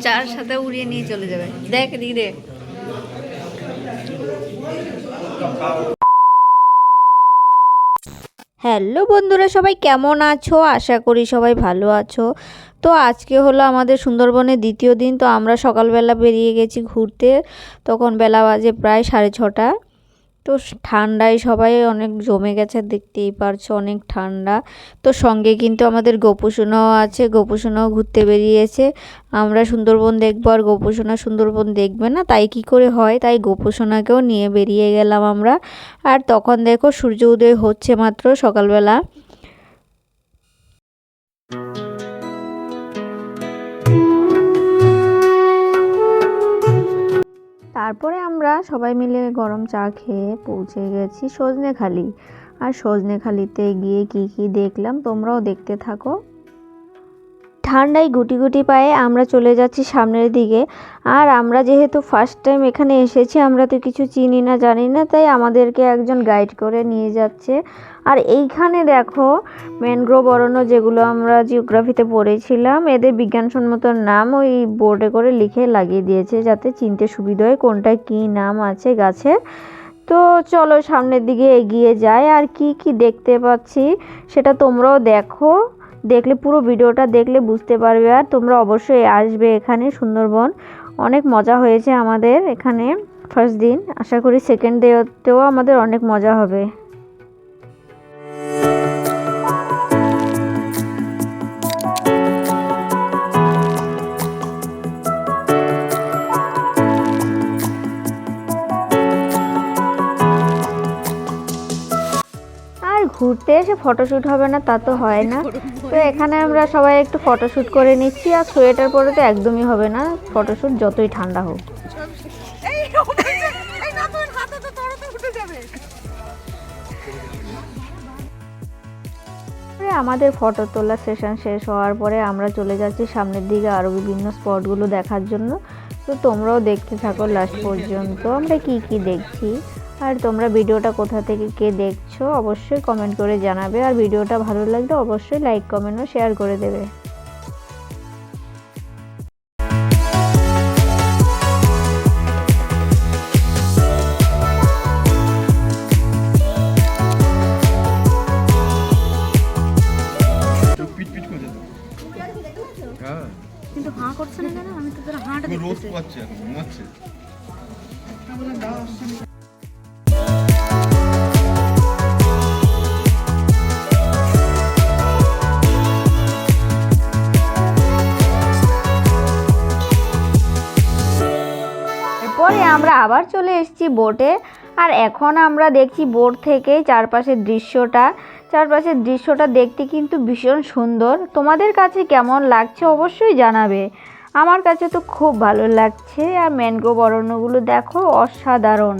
চার সাথে উড়িয়ে নিয়ে চলে যাবে। দেখ এদিকে দেখ। হ্যালো বন্ধুরা, সবাই কেমন আছো? আশা করি সবাই ভালো আছো। তো আজকে হলো আমাদের সুন্দরবনের দ্বিতীয় দিন। তো আমরা সকালবেলা বেরিয়ে গেছি ঘুরতে। তখন বেলা বাজে প্রায় 6:30। তো ঠান্ডায় সবাই অনেক জমে গেছে, দেখতেই পারছো অনেক ঠান্ডা। তো সঙ্গে কিন্তু আমাদের গোপুসোনাও আছে, গোপুসোনাও ঘুরতে বেরিয়েছে। আমরা সুন্দরবন দেখবো আর গোপুসোনা সুন্দরবন দেখবে না, তাই কি করে হয়, তাই গোপুসোনাকেও নিয়ে বেরিয়ে গেলাম আমরা। আর তখন দেখো সূর্য উদয় হচ্ছে মাত্র সকালবেলা। তারপরে আমরা সবাই মিলে গরম চা খেয়ে পৌঁছে গেছি সজনেখালি। আর সজনেখালিতে গিয়ে কি কি দেখলাম তোমরাও দেখতে থাকো। ঠান্ডায় গুটি গুটি পায়ে আমরা চলে যাচ্ছি সামনের দিকে। আর আমরা যেহেতু ফার্স্ট টাইম এখানে এসেছি, আমরা তো কিছু চিনি না জানি না, তাই আমাদেরকে একজন গাইড করে নিয়ে যাচ্ছে। আর এইখানে দেখো ম্যানগ্রোভ অরণ্য, যেগুলো আমরা জিওগ্রাফিতে পড়েছিলাম, এদের বিজ্ঞানসম্মত নাম ওই বোর্ডে করে লিখে লাগিয়ে দিয়েছে, যাতে চিনতে সুবিধা হয় কোনটা কী নাম আছে গাছের। তো চলো সামনের দিকে এগিয়ে যাই। আর কি কি দেখতে পাচ্ছি সেটা তোমরাও দেখো, দেখলে পুরো ভিডিওটা দেখলে বুঝতে পারবে। আর তোমরা অবশ্যই আসবে এখানে সুন্দরবন। অনেক মজা হয়েছে আমাদের এখানে ফার্স্ট দিন, আশা করি সেকেন্ড ডেতেও আমাদের অনেক মজা হবে। ঘুরতে এসে ফটোশ্যুট হবে না তা তো হয় না। তো এখানে আমরা সবাই একটু ফটোশ্যুট করে নিচ্ছি। আর সোয়েটার পরে তো একদমই হবে না ফটোশ্যুট, যতই ঠান্ডা হোক। আমাদের ফটো তোলা সেশন শেষ হওয়ার পরে আমরা চলে যাচ্ছি সামনের দিকে আরও বিভিন্ন স্পটগুলো দেখার জন্য। তো তোমরাও দেখতে থাকো লাস্ট পর্যন্ত আমরা কি কি দেখছি। আর তোমরা ভিডিওটা কোথা থেকে কে দেখছো অবশ্যই কমেন্ট করে জানাবে। আর ভিডিওটা ভালো লাগলে অবশ্যই লাইক কমেন্ট ও শেয়ার করে দেবে। কিন্তু হাঁ করছে না কেন? আমি তো তোর হাঁটা দেখতেছি। পরে আমরা আবার চলে এসেছি বোটে। আর এখন আমরা দেখছি বোট থেকে চারপাশের দৃশ্যটা দেখতে কিন্তু ভীষণ সুন্দর। তোমাদের কাছে কেমন লাগছে অবশ্যই জানাবে। আমার কাছে তো খুব ভালো লাগছে। আর ম্যানগ্রোভ অরণ্যগুলো দেখো অসাধারণ।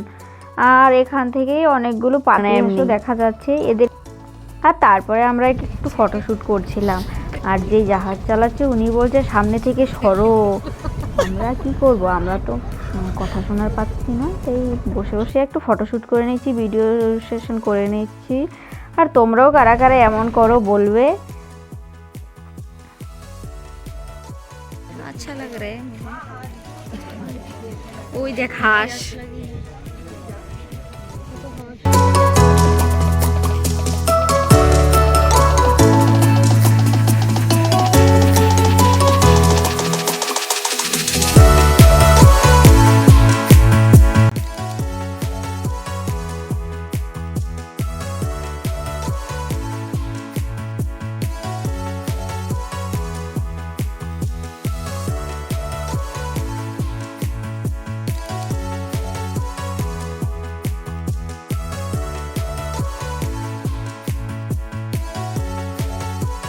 আর এখান থেকেই অনেকগুলো পাখি দেখা যাচ্ছে এদের। আর তারপরে আমরা একটু ফটোশ্যুট করছিলাম। আর যে জাহাজ চালাচ্ছে উনি বলছে সামনে থেকে সরো। আমরা কি করব, আমরা তো কথা শোনার পাচ্ছি না, তাই বসে বসে একটু ফটোশ্যুট করে নিচ্ছি, ভিডিও সেশন করে নিচ্ছি। আর তোমরাও কারা কারা এমন করো বলবে। আচ্ছা লাগ রে। ওই দেখ হাঁস।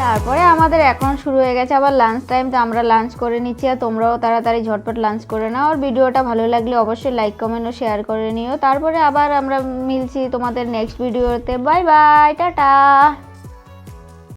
তারপরে আমাদের এখন শুরু হয়ে গেছে আবার লাঞ্চ টাইম। তো আমরা লাঞ্চ করে নিচ্ছি। আর তোমরাও তাড়াতাড়ি ঝটপট লাঞ্চ করে নাও। আর ভিডিওটা ভালো লাগলে অবশ্যই লাইক কমেন্ট ও শেয়ার করে নিও। তারপরে আবার আমরা মিলছি তোমাদের নেক্সট ভিডিওতে। Bye bye, tata.